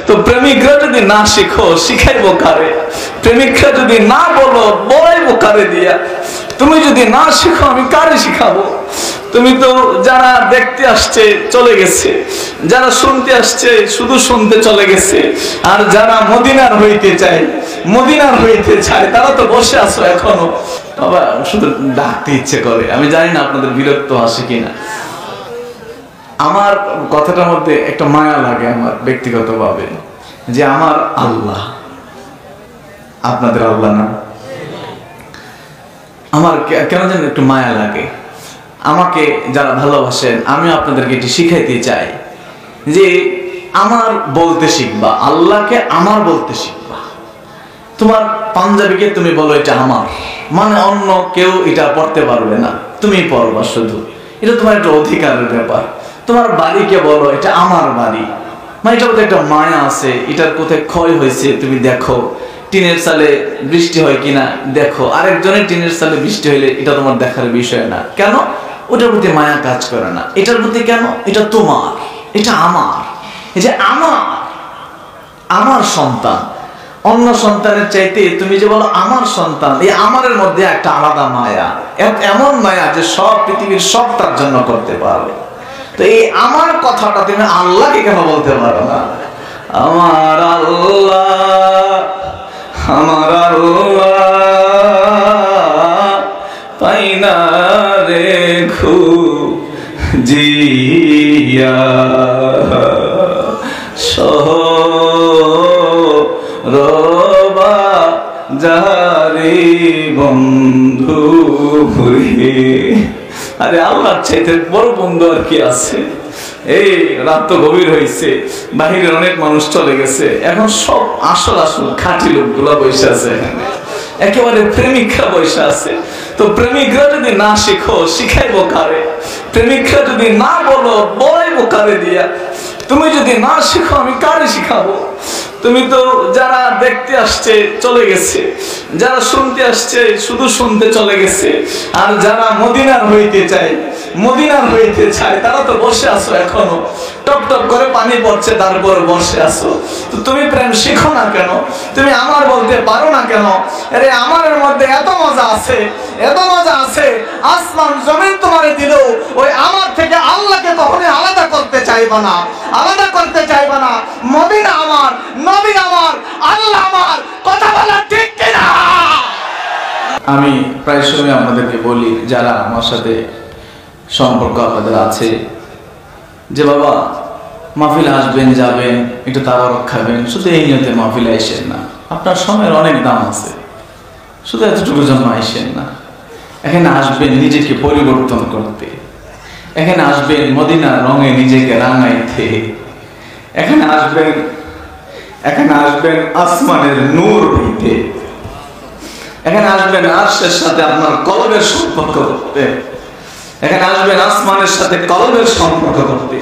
তো প্রেমিকরা যদি না শিখো শিখাইবো কারে? প্রেমিকরা যদি না বলো বলাইবো কারে দিয়া? তুমি যদি না শিখো আমি কারে শিখাবো? তুমি তো যারা দেখতে আসছে চলে গেছে, যারা শুনতে আসছে শুধু শুনতে চলে গেছে, আর যারা মদিনার হইতে চায় তারা তো বসে আছো এখনো। বাবা শুধু ডাকতে ইচ্ছে করে, আমি জানি না আপনাদের বিরক্ত আসে কিনা। আমার কথাটার মধ্যে একটা মায়া লাগে আমার ব্যক্তিগতভাবে, যে আমার আল্লাহ আপনাদের আল্লাহ না। আমার কেন যেন একটু মায়া লাগে। আমাকে যারা ভালোবাসেন আমি আপনাদেরকে এটি শিখাইতে চাই যে আমার বলতে শিখবা, আল্লাহকে আমার বলতে শিখবা। তোমার পাঞ্জাবিকে তুমি বলো এটা আমার, মানে অন্য কেউ এটা পড়তে পারবে না, তুমি পড়বা শুধু, এটা তোমার একটা অধিকারের ব্যাপার। তোমার বাড়িকে বলো এটা আমার বাড়ি, মানে এটার মধ্যে একটা মায়া আছে, এটার কোথায় ক্ষয় হয়েছে তুমি দেখো, টিনের সালে বৃষ্টি হয় কিনা দেখো, আরেকজনের টিনের সালে বৃষ্টি হইলে এটা তোমার দেখার বিষয় না। কেন? ওটার প্রতি মায়া কাজ করে না। এটার প্রতি কেন? এটা তোমার, এটা আমার, এই যে আমার সন্তান। অন্য সন্তানের চাইতে তুমি যে বলো আমার সন্তান, এই আমারের মধ্যে একটা আলাদা মায়া, এমন মায়া যে সব পৃথিবীর সব তার জন্য করতে পারবে। তো এই আমার কথাটা তুমি আল্লাহকে কেন বলতে পারো না? আমার আল্লাহ, আমার আল্লাহ পাইনা রেখু জিয়া রবা যারি বন্ধু ভুরি। আরে আল্লাহর চাইতে বড় বন্ধু আর কি আছে? এই রাত তো গভীর হয়েছে, বাহিরের অনেক মানুষ চলে গেছে, এখন সব আসল খাঁটি লোকগুলা বসে আছে এখানে, একেবারে প্রেমিকরা বসে আছে। তো প্রেমিকরা যদি না শিখো শিখাইবো কারে? প্রেমিকরা যদি না বলো বলাইবো কারে দিয়া? তুমি যদি না শিখো আমি কারে শিখাবো? তুমি তো যারা দেখতে আসছে চলে গেছে, যারা শুনতে আসছে শুধু শুনতে চলে গেছে, আর যারা মদিনার হইতে চায় তারা তো বসে আছো এখনো, টপ টপ করে পানি পড়ছে তারপর বসে আছো। তো তুমি প্রেম শিখো না কেন? তুমি আমার বলতে পারো না কেন? আরে আমারের মধ্যে এত মজা আছে, আসমান জমিন তোমারে দিল, ওই আমার থেকে আল্লাহকে কখনোই আলাদা করতে চাইবা না। মদিনা আমার, নবী আমার, আল্লাহ আমার, কথা বলা ঠিক কিনা? আমি প্রায় সময় আপনাদেরকে বলি, যারা আমার সাথে সম্পর্ক আপনাদের আছে, যে বাবা মাহফিলে আসবেন যাবেন, একটু তাবারক খাবেন, শুধু এই নিয়তে মাহফিলে আইসেন না। আপনার সময়ের অনেক দাম আছে, শুধু এতটুকুর জন্য আইসেন না। এখানে আসবেন নিজেকে পরিবর্তন করতে, এখানে আসবেন মদিনার রঙে নিজেকে রাঙাইতে, এখানে আসবেন আসমানের নূর হইতে, এখানে আসবেন আরশের সাথে আপনার কলবের সম্পর্ক করতে, এখানে আসবেন আসমানের সাথে কলবের সম্পর্ক করতে।